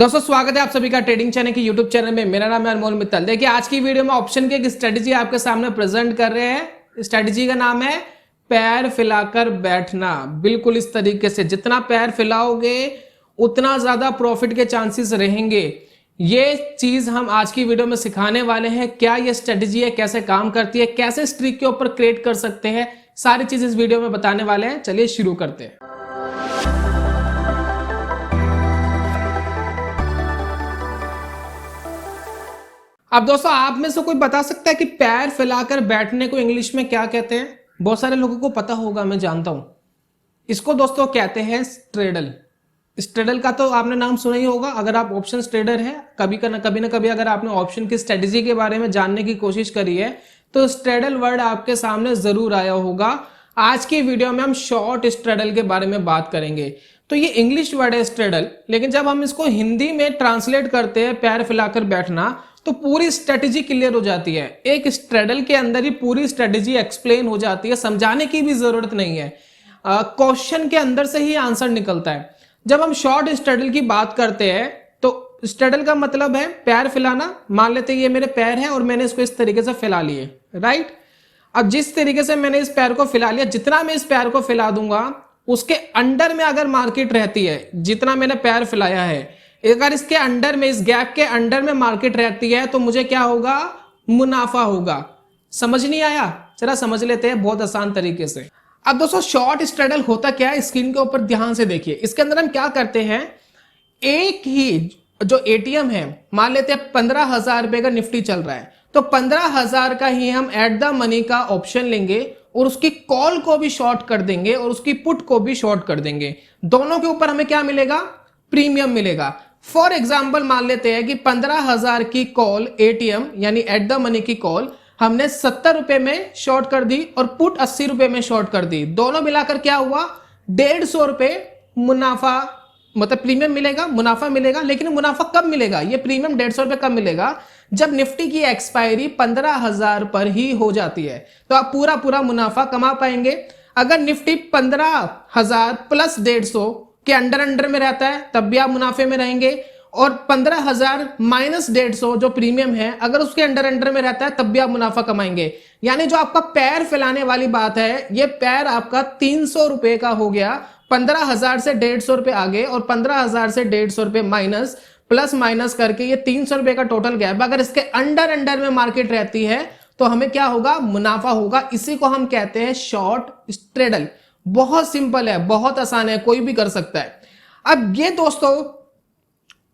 दोस्तों स्वागत है आप सभी का ट्रेडिंग चैनल के यूट्यूब चैनल में। मेरा नाम है अनमोल मित्तल। देखिए आज की वीडियो में ऑप्शन की एक स्ट्रेटजी आपके सामने प्रेजेंट कर रहे हैं। स्ट्रेटजी का नाम है पैर फैलाकर बैठना। बिल्कुल इस तरीके से जितना पैर फैलाओगे उतना ज्यादा प्रॉफिट के चांसेस रहेंगे। ये चीज हम आज की वीडियो में सिखाने वाले हैं। क्या ये स्ट्रेटजी है, कैसे काम करती है, कैसे स्ट्रिक के ऊपर क्रिएट कर सकते हैं, सारी चीज इस वीडियो में बताने वाले हैं। चलिए शुरू करते हैं। अब दोस्तों आप में से कोई बता सकता है कि पैर फैलाकर बैठने को इंग्लिश में क्या कहते हैं? बहुत सारे लोगों को पता होगा, मैं जानता हूं। इसको दोस्तों कहते हैं स्ट्रेडल। स्ट्रेडल का तो आपने नाम सुना ही होगा अगर आप ऑप्शन ट्रेडर है। कभी ना कभी अगर आपने ऑप्शन की स्ट्रेटजी के बारे में जानने की कोशिश करी है तो स्ट्रेडल वर्ड आपके सामने जरूर आया होगा। आज की वीडियो में हम शॉर्ट स्ट्रेडल के बारे में बात करेंगे। तो ये इंग्लिश वर्ड है स्ट्रेडल, लेकिन जब हम इसको हिंदी में ट्रांसलेट करते हैं पैर फैलाकर बैठना तो पूरी स्ट्रेटजी क्लियर हो जाती है। एक स्ट्रेडल के अंदर ही पूरी स्ट्रेटजी एक्सप्लेन हो जाती है, समझाने की भी जरूरत नहीं है। क्वेश्चन के अंदर से ही आंसर निकलता है। जब हम शॉर्ट स्ट्रेडल की बात करते हैं तो स्ट्रेडल का मतलब है पैर फैलाना। मान लेते हैं ये मेरे पैर है और मैंने इसको इस तरीके से फैला लिए, राइट। अब जिस तरीके से मैंने इस पैर को फैला लिया, जितना मैं इस पैर को फैला दूंगा उसके अंडर में अगर मार्केट रहती है, जितना मैंने पैर फैलाया है, अगर इसके अंडर में, इस गैप के अंडर में मार्केट रहती है तो मुझे क्या होगा? मुनाफा होगा। समझ नहीं आया? चला समझ लेते हैं बहुत आसान तरीके से। अब दोस्तों शॉर्ट स्ट्रेडल होता क्या है, स्क्रीन के ऊपर ध्यान से देखिए। इसके अंदर हम क्या करते हैं, एक ही जो एटीएम है, मान लेते हैं 15,000 रुपए का निफ्टी चल रहा है तो 15,000 का ही हम एट द मनी का ऑप्शन लेंगे और उसकी कॉल को भी शॉर्ट कर देंगे और उसकी पुट को भी शॉर्ट कर देंगे। दोनों के ऊपर हमें क्या मिलेगा? प्रीमियम मिलेगा। फॉर एग्जाम्पल मान लेते हैं कि 15,000 की कॉल एटीएम यानी एट द मनी की कॉल हमने 70 रुपए में शॉर्ट कर दी और पुट 80 रुपए में शॉर्ट कर दी। दोनों मिलाकर क्या हुआ? 150 रुपए मुनाफा, मतलब प्रीमियम मिलेगा, मुनाफा मिलेगा। लेकिन मुनाफा कब मिलेगा? ये प्रीमियम 150 रुपए कब मिलेगा? जब निफ्टी की एक्सपायरी 15,000 पर ही हो जाती है तो आप पूरा मुनाफा कमा पाएंगे। अगर निफ्टी 15,000 प्लस 150 के अंडर में रहता है तब भी आप मुनाफे में रहेंगे, और 15,000 माइनस 150 जो प्रीमियम है अगर उसके अंडर में रहता है तब भी आप मुनाफा कमाएंगे। यानी जो आपका पैर फैलाने वाली बात है, ये पैर आपका 300 रुपए का हो गया। 15,000 से 150 रुपए आगे और 15,000 से 150 रुपए माइनस, प्लस माइनस करके ये 300 रुपए का टोटल गैप। अगर इसके अंडर में मार्केट रहती है तो हमें क्या होगा? मुनाफा होगा। इसी को हम कहते हैं शॉर्ट स्ट्रेडल। बहुत सिंपल है, बहुत आसान है, कोई भी कर सकता है। अब ये दोस्तों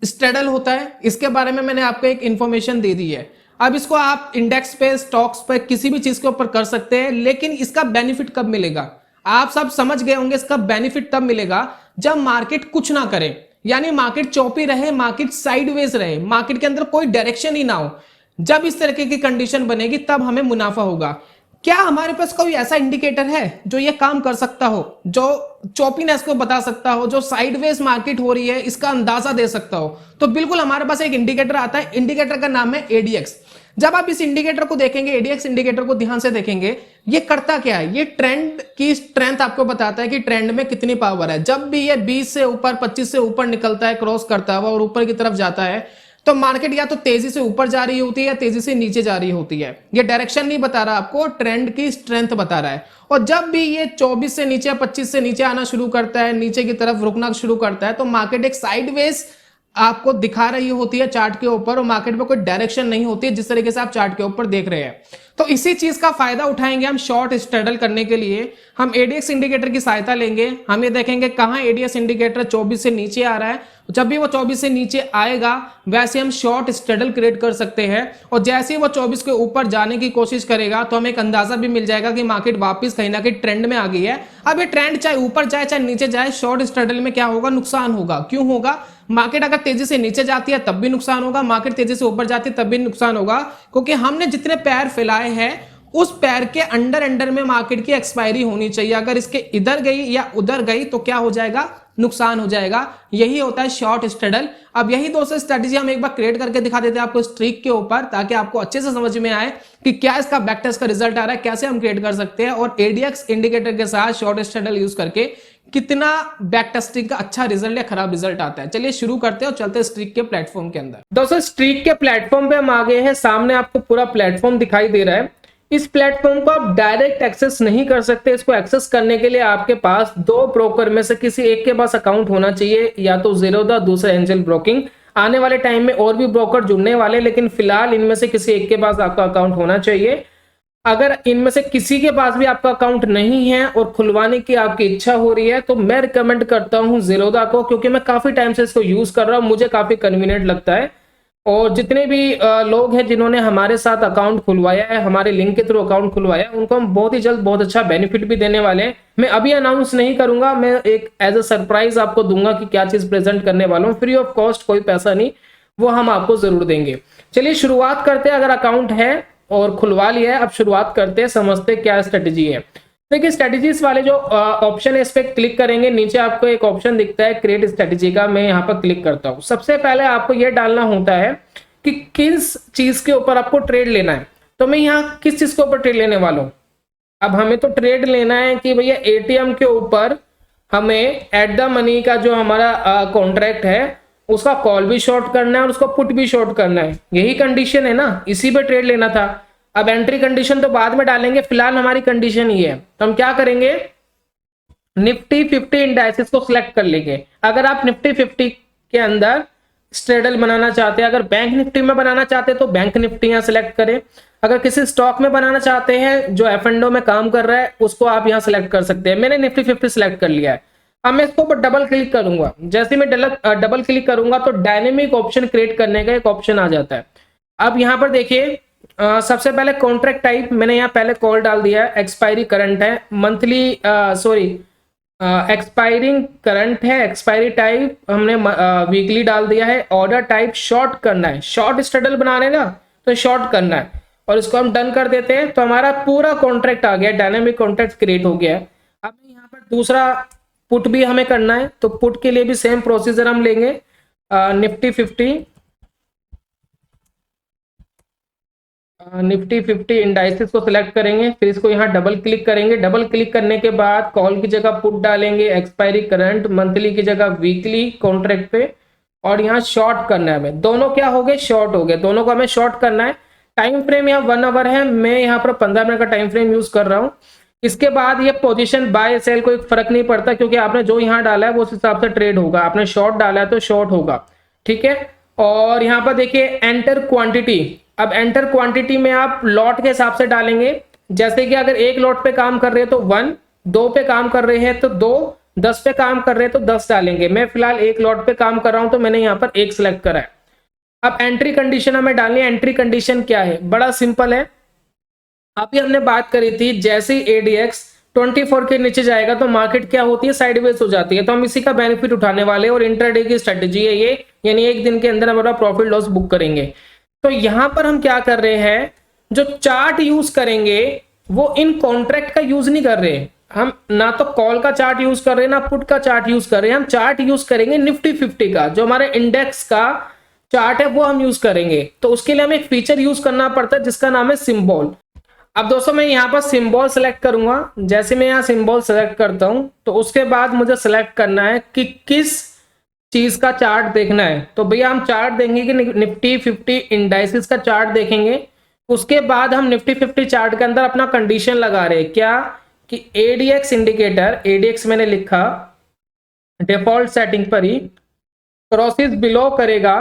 स्ट्रेडल होता है, इसके बारे में मैंने आपको एक इंफॉर्मेशन दे दी है। अब इसको आप इंडेक्स पे, स्टॉक्स पे, किसी भी चीज के ऊपर कर सकते हैं। लेकिन इसका बेनिफिट कब मिलेगा? आप सब समझ गए होंगे इसका बेनिफिट तब मिलेगा जब मार्केट कुछ ना करे, यानी मार्केट चौपी रहे, मार्केट साइडवेज रहे, मार्केट के अंदर कोई डायरेक्शन ही ना हो। जब इस तरह की कंडीशन बनेगी तब हमें मुनाफा होगा। क्या हमारे पास कोई ऐसा इंडिकेटर है जो ये काम कर सकता हो, जो चॉपीनेस को बता सकता हो, जो साइडवेज मार्केट हो रही है इसका अंदाजा दे सकता हो? तो बिल्कुल हमारे पास एक इंडिकेटर आता है। इंडिकेटर का नाम है एडीएक्स। जब आप इस इंडिकेटर को देखेंगे, एडीएक्स इंडिकेटर को ध्यान से देखेंगे, ये करता क्या है? ये ट्रेंड की स्ट्रेंथ आपको बताता है कि ट्रेंड में कितनी पावर है। जब भी ये 20 से ऊपर, 25 से ऊपर निकलता है, क्रॉस करता है और ऊपर की तरफ जाता है तो मार्केट या तो तेजी से ऊपर जा रही होती है या तेजी से नीचे जा रही होती है। ये डायरेक्शन नहीं बता रहा आपको, ट्रेंड की स्ट्रेंथ बता रहा है। और जब भी ये 24 से नीचे, 25 से नीचे आना शुरू करता है, नीचे की तरफ रुकना शुरू करता है तो मार्केट एक साइडवेज आपको दिखा रही होती है चार्ट के ऊपर, और मार्केट में कोई डायरेक्शन नहीं होती है जिस तरीके से आप चार्ट के ऊपर देख रहे हैं। तो इसी चीज का फायदा उठाएंगे हम शॉर्ट स्ट्रेडल करने के लिए। हम एडीएक्स इंडिकेटर की सहायता लेंगे। हम ये देखेंगे कहां एडीएक्स इंडिकेटर 24 से नीचे आ रहा है। जब भी वो 24 से नीचे आएगा वैसे हम शॉर्ट स्ट्रेडल क्रिएट कर सकते हैं, और जैसे ही वो 24 के ऊपर जाने की कोशिश करेगा तो हमें एक अंदाजा भी मिल जाएगा कि मार्केट वापस कहीं ना कहीं ट्रेंड में आ गई है। अब ये ट्रेंड चाहे ऊपर जाए चाहे नीचे जाए, शॉर्ट स्ट्रेडल में क्या होगा? नुकसान होगा। क्यों होगा? मार्केट अगर तेजी से नीचे जाती है तब भी नुकसान होगा, मार्केट तेजी से ऊपर जाती है तब भी नुकसान होगा, क्योंकि हमने जितने पैर फैलाए हैं उस पैर के अंडर में मार्केट की एक्सपायरी होनी चाहिए। अगर इसके इधर गई या उधर गई तो क्या हो जाएगा? नुकसान हो जाएगा। यही होता है शॉर्ट स्ट्रेडल। अब यही दोस्तों स्ट्रेटजी हम एक बार क्रिएट करके दिखा देते हैं आपको स्ट्रिक के ऊपर, ताकि आपको अच्छे से समझ में आए कि क्या इसका बैक टेस्ट का रिजल्ट आ रहा है, कैसे हम क्रिएट कर सकते हैं और एडीएक्स इंडिकेटर के साथ शॉर्ट स्ट्रेडल यूज करके कितना बैक टेस्टिंग का अच्छा रिजल्ट या खराब रिजल्ट आता है। चलिए शुरू करते हैं और चलते हैं स्ट्रीक के प्लेटफॉर्म के अंदर। दोस्तों स्ट्रीक के प्लेटफॉर्म पे हम आ गए हैं, सामने आपको पूरा प्लेटफॉर्म दिखाई दे रहा है। इस प्लेटफॉर्म को आप डायरेक्ट एक्सेस नहीं कर सकते। इसको एक्सेस करने के लिए आपके पास दो ब्रोकर में से किसी एक के पास अकाउंट होना चाहिए, या तो ज़ीरोधा, दूसरा एंजल ब्रोकिंग। आने वाले टाइम में और भी ब्रोकर जुड़ने वाले, लेकिन फिलहाल इनमें से किसी एक के पास आपका अकाउंट होना चाहिए। अगर इनमें से किसी के पास भी आपका अकाउंट नहीं है और खुलवाने की आपकी इच्छा हो रही है, तो मैं रिकमेंड करता हूं ज़ीरोधा को, क्योंकि मैं काफी टाइम से इसको यूज कर रहा हूं, मुझे काफी कन्वीनियंट लगता है। और जितने भी लोग हैं जिन्होंने हमारे साथ अकाउंट खुलवाया है, हमारे लिंक के थ्रू अकाउंट खुलवाया है, उनको हम बहुत ही जल्द बहुत अच्छा बेनिफिट भी देने वाले हैं। मैं अभी अनाउंस नहीं करूंगा, मैं एक एज अ सरप्राइज आपको दूंगा कि क्या चीज प्रेजेंट करने वाला हूँ, फ्री ऑफ कॉस्ट, कोई पैसा नहीं, वो हम आपको जरूर देंगे। चलिए शुरुआत करते हैं। अगर अकाउंट है और खुलवा लिया है, अब शुरुआत करते हैं, समझते हैं क्या स्ट्रेटेजी है। देखिए स्ट्रेटेजीज वाले जो ऑप्शन है, इस पे क्लिक करेंगे, नीचे आपको एक ऑप्शन दिखता है क्रिएट स्ट्रेटेजी का, मैं यहाँ पर क्लिक करता हूँ। सबसे पहले आपको यह डालना होता है कि किस चीज के ऊपर आपको ट्रेड लेना है। तो मैं यहाँ किस चीज के ऊपर ट्रेड लेने वाला हूँ। अब हमें तो ट्रेड लेना है कि भैया एटीएम के ऊपर हमें एट द मनी का जो हमारा कॉन्ट्रैक्ट है उसका कॉल भी शॉर्ट करना है और उसका पुट भी शॉर्ट करना है। यही कंडीशन है ना, इसी पे ट्रेड लेना था। अब एंट्री कंडीशन तो बाद में डालेंगे, फिलहाल हमारी कंडीशन ये है। तो हम क्या करेंगे, निफ्टी 50 इंडाइसेस को सिलेक्ट कर लेंगे। अगर आप निफ्टी 50 के अंदर स्ट्रेडल बनाना चाहते हैं, अगर बैंक निफ्टी में बनाना चाहते हैं तो बैंक निफ्टी यहाँ सिलेक्ट करें। अगर किसी स्टॉक में बनाना चाहते हैं जो एफ&ओ में काम कर रहा है, उसको आप यहाँ सिलेक्ट कर सकते हैं। मैंने निफ्टी 50 सिलेक्ट कर लिया है। अब मैं इसको ऊपर डबल क्लिक करूंगा। जैसे मैं डबल क्लिक करूंगा तो डायनेमिक ऑप्शन क्रिएट करने का एक ऑप्शन आ जाता है। अब यहाँ पर देखिए सबसे पहले कॉन्ट्रैक्ट टाइप मैंने यहाँ पहले कॉल डाल दिया है, एक्सपायरी करंट है, मंथली एक्सपायरिंग करंट है, एक्सपायरी टाइप हमने वीकली डाल दिया है। ऑर्डर टाइप शॉर्ट करना है, शॉर्ट स्ट्रेडल बनाने ना तो शॉर्ट करना है, और इसको हम डन कर देते हैं। तो हमारा पूरा कॉन्ट्रैक्ट आ गया, डायनेमिक कॉन्ट्रैक्ट क्रिएट हो गया है। अब यहाँ पर दूसरा पुट भी हमें करना है, तो पुट के लिए भी सेम प्रोसीजर हम लेंगे। निफ्टी 50 इंडाइसेस को सिलेक्ट करेंगे, फिर इसको यहाँ डबल क्लिक करेंगे। डबल क्लिक करने के बाद कॉल की जगह पुट डालेंगे, एक्सपायरी करंट, मंथली की जगह वीकली कॉन्ट्रैक्ट पे, और यहाँ शॉर्ट करना है हमें। दोनों क्या हो गए, शॉर्ट हो गए, दोनों को हमें शॉर्ट करना है। टाइम फ्रेम यहाँ 1 आवर है, मैं यहाँ पर 15 मिनट का टाइम फ्रेम यूज कर रहा हूँ। इसके बाद ये पोजीशन बाय सेल कोई फर्क नहीं पड़ता, क्योंकि आपने जो यहाँ डाला है वो उस हिसाब से ट्रेड होगा। आपने शॉर्ट डाला है तो शॉर्ट होगा, ठीक है। और यहाँ पर देखिए एंटर क्वांटिटी। अब एंटर क्वांटिटी में आप लॉट के हिसाब से डालेंगे। जैसे कि अगर एक लॉट पे काम कर रहे हैं तो 1, 2 पे काम कर रहे हैं तो 2, 10 पे काम कर रहे हैं तो 10 डालेंगे। मैं फिलहाल एक लॉट पे काम कर रहा हूं तो मैंने यहाँ पर एक सिलेक्ट करा है। अब एंट्री कंडीशन हमें डालनी है। एंट्री कंडीशन क्या है, बड़ा सिंपल है। अभी हमने बात करी थी, जैसे ही एडीएक्स 24 के नीचे जाएगा तो मार्केट क्या होती है, साइडवेज हो जाती है। तो हम इसी का बेनिफिट उठाने वाले और इंट्राडे की स्ट्रेटेजी है ये, यानी एक दिन के अंदर हमारा प्रॉफिट लॉस बुक करेंगे। तो यहां पर हम क्या कर रहे हैं, जो चार्ट यूज करेंगे वो इन कॉन्ट्रैक्ट का यूज नहीं कर रहे। हम ना तो कॉल का चार्ट यूज कर रहे हैं ना पुट का चार्ट यूज कर रहे हैं। हम चार्ट यूज करेंगे निफ्टी 50 का, जो हमारे इंडेक्स का चार्ट है वो हम यूज करेंगे। तो उसके लिए हमें एक फीचर यूज करना पड़ता है जिसका नाम है सिंबल। अब दोस्तों मैं यहाँ पर सिंबल सेलेक्ट करूंगा। जैसे मैं यहाँ सिंबल सेलेक्ट करता हूं तो उसके बाद मुझे सेलेक्ट करना है कि किस चीज का चार्ट देखना है। तो भैया हम चार्ट देंगे कि निफ्टी 50 इंडाइसेस का चार्ट देखेंगे। उसके बाद हम निफ्टी 50 चार्ट के अंदर अपना कंडीशन लगा रहे हैं क्या, कि एडीएक्स इंडिकेटर, एडीएक्स मैंने लिखा डिफॉल्ट सेटिंग पर ही, क्रॉसेस बिलो करेगा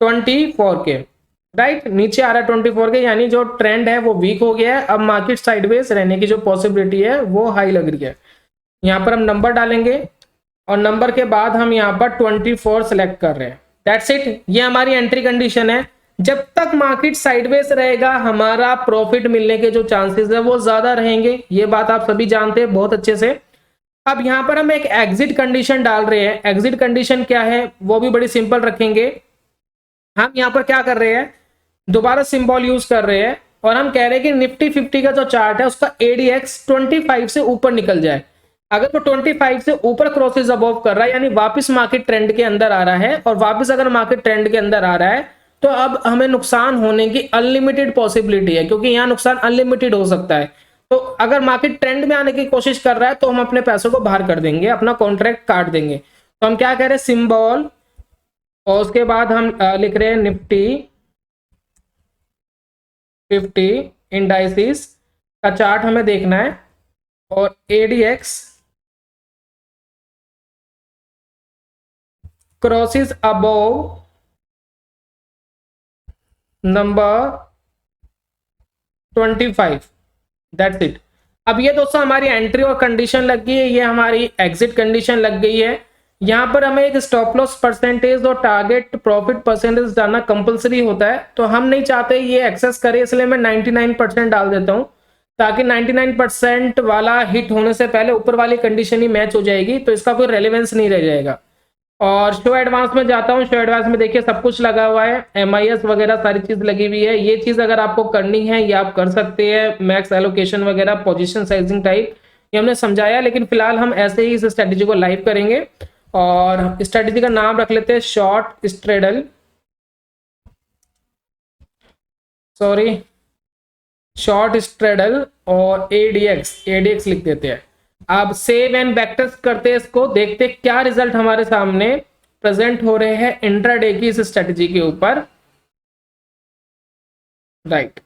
24 के, राइट, नीचे आ रहा है 24 के, यानी जो ट्रेंड है वो वीक हो गया है। अब मार्केट साइडवेज रहने की जो पॉसिबिलिटी है वो हाई लग रही है। यहाँ पर हम नंबर डालेंगे और नंबर के बाद हम यहाँ पर 24 सेलेक्ट कर रहे हैं। दैट्स इट, ये हमारी एंट्री कंडीशन है। जब तक मार्केट साइडवेज रहेगा हमारा प्रॉफिट मिलने के जो चांसेस है वो ज्यादा रहेंगे, ये बात आप सभी जानते हैं बहुत अच्छे से। अब यहाँ पर हम एक एग्जिट कंडीशन डाल रहे हैं। एग्जिट कंडीशन क्या है वो भी बड़ी सिंपल रखेंगे। हम यहाँ पर क्या कर रहे हैं, दोबारा सिंबल यूज कर रहे हैं और हम कह रहे हैं कि निफ्टी 50 का जो चार्ट है उसका एडीएक्स 25 से ऊपर निकल जाए। अगर वो 25 से ऊपर क्रॉसेस अबव कर रहा है, यानी वापस मार्केट ट्रेंड के अंदर आ रहा है, और वापस अगर मार्केट ट्रेंड के अंदर आ रहा है तो अब हमें नुकसान होने की अनलिमिटेड पॉसिबिलिटी है, क्योंकि यहाँ नुकसान अनलिमिटेड हो सकता है। तो अगर मार्केट ट्रेंड में आने की कोशिश कर रहा है तो हम अपने पैसों को बाहर कर देंगे, अपना कॉन्ट्रैक्ट काट देंगे। तो हम क्या कह रहे हैं, सिंबल, और उसके बाद हम लिख रहे हैं निफ्टी 50 इंडाइसिस का चार्ट हमें देखना है, और ADX crosses above number 25, that's it. अब ये दोस्तों हमारी एंट्री और कंडीशन लग गई है, ये हमारी एग्जिट कंडीशन लग गई है। यहाँ पर हमें एक स्टॉप लॉस परसेंटेज और टारगेट प्रॉफिट परसेंटेज डालना कंपलसरी होता है, तो हम नहीं चाहते ये एक्सेस करे, इसलिए मैं 99% डाल देता हूँ, ताकि 99% वाला हिट होने से पहले ऊपर वाली कंडीशन ही मैच हो जाएगी, तो इसका कोई रेलेवेंस नहीं रह जाएगा। और शो एडवांस में जाता हूँ, शो एडवांस में देखिए सब कुछ लगा हुआ है, MIS वगैरह सारी चीज लगी हुई है। ये चीज अगर आपको करनी है ये आप कर सकते हैं, मैक्स एलोकेशन वगैरह, पोजीशन साइजिंग टाइप, ये हमने समझाया, लेकिन फिलहाल हम ऐसे ही इस स्ट्रेटेजी को लाइव करेंगे। और स्ट्रेटेजी का नाम रख लेते हैं short straddle, sorry short straddle, और एडीएक्स लिख देते हैं। अब सेव एंड बैकटेस्ट करते हैं इसको, देखते हैं क्या रिजल्ट हमारे सामने प्रेजेंट हो रहे हैं इंट्राडे की इस स्ट्रेटजी के ऊपर। राइट,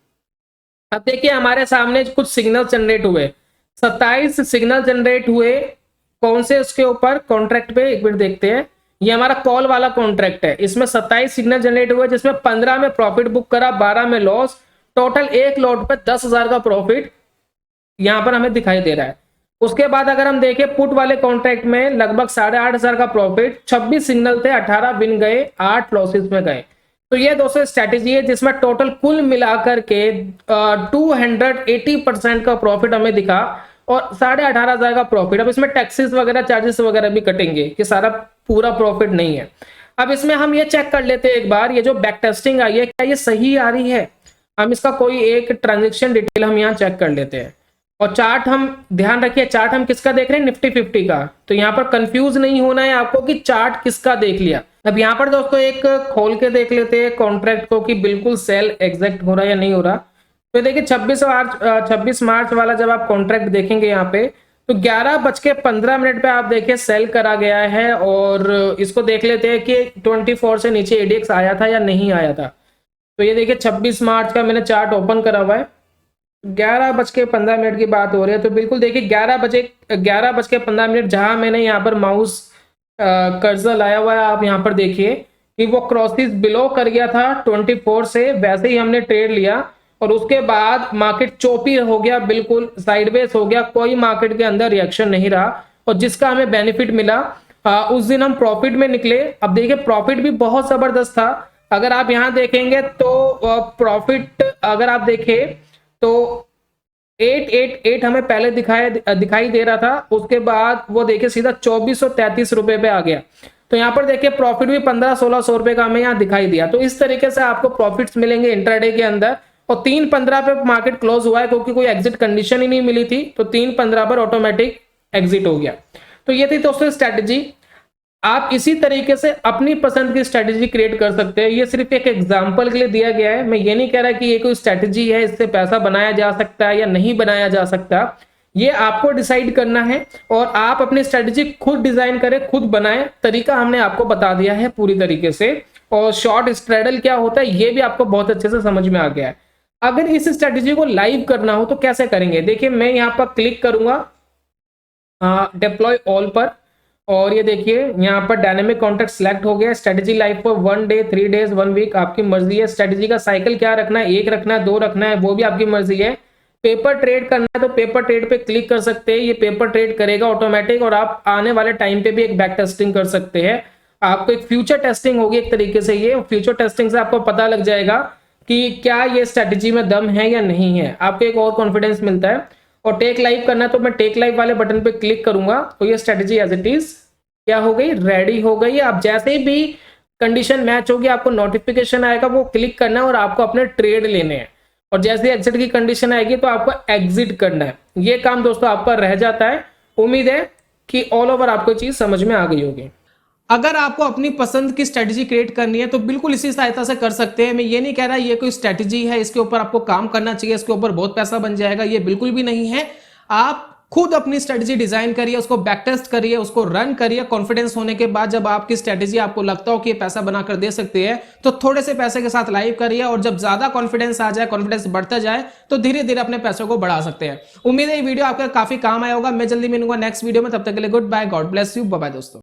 अब देखिए हमारे सामने कुछ सिग्नल जनरेट हुए, 27 सिग्नल जनरेट हुए, कौन से उसके ऊपर, कॉन्ट्रैक्ट पे, एक मिनट देखते हैं। ये हमारा कॉल वाला कॉन्ट्रैक्ट है, इसमें 27 सिग्नल जनरेट हुए, जिसमें 15 में प्रॉफिट बुक करा, 12 में लॉस, टोटल एक लॉट पे 10,000 का प्रॉफिट यहां पर हमें दिखाई दे रहा है। उसके बाद अगर हम देखें पुट वाले कॉन्ट्रैक्ट में लगभग 8,500 का प्रॉफिट, 26 सिग्नल थे, 18 विन गए, 8 लॉसेस में गए। तो ये दोस्तों स्ट्रैटेजी है जिसमें टोटल कुल मिलाकर के 280% का प्रॉफिट हमें दिखा, और 18,500 का प्रॉफिट। अब इसमें टैक्सेस वगैरह, चार्जेस वगैरह भी कटेंगे, कि सारा पूरा प्रॉफिट नहीं है। अब इसमें हम ये चेक कर लेते हैं एक बार, ये जो बैक टेस्टिंग आई है क्या ये सही आ रही है। हम इसका कोई एक ट्रांजेक्शन डिटेल हम यहाँ चेक कर लेते हैं। और चार्ट हम ध्यान रखिए, चार्ट हम किसका देख रहे हैं, निफ्टी 50 का। तो यहाँ पर कंफ्यूज नहीं होना है आपको कि चार्ट किसका देख लिया। अब यहाँ पर दोस्तों एक खोल के देख लेते हैं कॉन्ट्रैक्ट को कि बिल्कुल सेल एग्जैक्ट हो रहा है या नहीं हो रहा। तो देखिए 26 मार्च वाला जब आप कॉन्ट्रैक्ट देखेंगे यहाँ पे, तो 11:15 पे आप देखिए सेल करा गया है। और इसको देख लेते हैं कि 24 से नीचे एडीएक्स आया था या नहीं आया था। तो ये देखिए 26 मार्च का मैंने चार्ट ओपन करा हुआ है, 11:15 की बात हो रही है। तो बिल्कुल देखिए 11:15 जहां मैंने यहाँ पर माउस कर्सर लाया हुआ है, आप यहाँ पर देखिए कि वो क्रॉसेस बिलो कर गया था 24 से, वैसे ही हमने ट्रेड लिया। और उसके बाद मार्केट चोपी हो गया, बिल्कुल साइडवेज हो गया, कोई मार्केट के अंदर रिएक्शन नहीं रहा, और जिसका हमें बेनिफिट मिला उस दिन हम प्रॉफिट में निकले। अब देखिए प्रॉफिट भी बहुत जबरदस्त था। अगर आप यहाँ देखेंगे तो प्रॉफिट अगर आप देखें तो 888 हमें पहले दिखाई दे रहा था, उसके बाद वो देखिए सीधा 2433 रुपए पे आ गया। तो यहाँ पर देखिए प्रॉफिट भी 1500-1600 रुपए का हमें यहाँ दिखाई दिया। तो इस तरीके से आपको प्रॉफिट्स मिलेंगे इंट्राडे के अंदर। और 3:15 पे मार्केट क्लोज हुआ है, क्योंकि कोई एग्जिट कंडीशन ही नहीं मिली थी, तो 3:15 पर ऑटोमेटिक एग्जिट हो गया। तो ये थी दोस्तों स्ट्रेटेजी। आप इसी तरीके से अपनी पसंद की स्ट्रेटेजी क्रिएट कर सकते हैं। ये सिर्फ एक एग्जांपल के लिए दिया गया है, मैं ये नहीं कह रहा कि ये कोई स्ट्रेटेजी है, इससे पैसा बनाया जा सकता है या नहीं बनाया जा सकता, ये आपको डिसाइड करना है। और आप अपनी स्ट्रेटेजी खुद डिजाइन करें, खुद बनाएं, तरीका हमने आपको बता दिया है पूरी तरीके से। और शॉर्ट स्ट्रेडल क्या होता है ये भी आपको बहुत अच्छे से समझ में आ गया है। अगर इस स्ट्रेटेजी को लाइव करना हो तो कैसे करेंगे, देखिए मैं यहाँ पर क्लिक करूंगा डिप्लॉय ऑल पर, और ये देखिए यहाँ पर डायनेमिक कॉन्ट्रैक्ट सिलेक्ट हो गया। Strategy live for 1 day, 3 days, 1 week, आपकी मर्जी है। स्ट्रेटेजी का साइकिल क्या रखना है, 1 रखना है, 2 रखना है, वो भी आपकी मर्जी है। पेपर ट्रेड करना है तो पेपर ट्रेड पे क्लिक कर सकते हैं, ये पेपर ट्रेड करेगा ऑटोमेटिक। और आप आने वाले टाइम पे भी एक बैक टेस्टिंग कर सकते हैं। आपको एक फ्यूचर टेस्टिंग होगी एक तरीके से, ये फ्यूचर टेस्टिंग से आपको पता लग जाएगा कि क्या ये स्ट्रेटेजी में दम है या नहीं है, आपको एक और कॉन्फिडेंस मिलता है। और टेक लाइव करना है तो मैं टेक लाइव वाले बटन पे क्लिक करूंगा, तो ये स्ट्रेटेजी एज इट इज क्या हो गई, रेडी हो गई। आप जैसे भी कंडीशन मैच होगी आपको नोटिफिकेशन आएगा, वो क्लिक करना है और आपको अपने ट्रेड लेने हैं। और जैसे एग्जिट की कंडीशन आएगी तो आपको एग्जिट करना है। ये काम दोस्तों आपका रह जाता है। उम्मीद है कि ऑल ओवर आपको चीज समझ में आ गई होगी। अगर आपको अपनी पसंद की स्ट्रेटजी क्रिएट करनी है तो बिल्कुल इसी सहायता से कर सकते हैं। मैं ये नहीं कह रहा ये कोई स्ट्रेटजी है, इसके ऊपर आपको काम करना चाहिए, इसके ऊपर बहुत पैसा बन जाएगा, ये बिल्कुल भी नहीं है। आप खुद अपनी स्ट्रेटजी डिजाइन करिए, उसको बैक टेस्ट करिए, उसको रन करिए। कॉन्फिडेंस होने के बाद जब आपकी स्ट्रेटजी आपको लगता हो कि ये पैसा बनाकर दे सकती है तो थोड़े से पैसे के साथ लाइव करिए, और जब ज्यादा कॉन्फिडेंस आ जाए, कॉन्फिडेंस बढ़ता जाए, तो धीरे धीरे अपने पैसों को बढ़ा सकते हैं। उम्मीद है ये वीडियो आपका काफी काम आया होगा। मैं जल्दी मिलूंगा नेक्स्ट वीडियो में, तब तक के लिए good bye, God bless you, bye bye दोस्तों।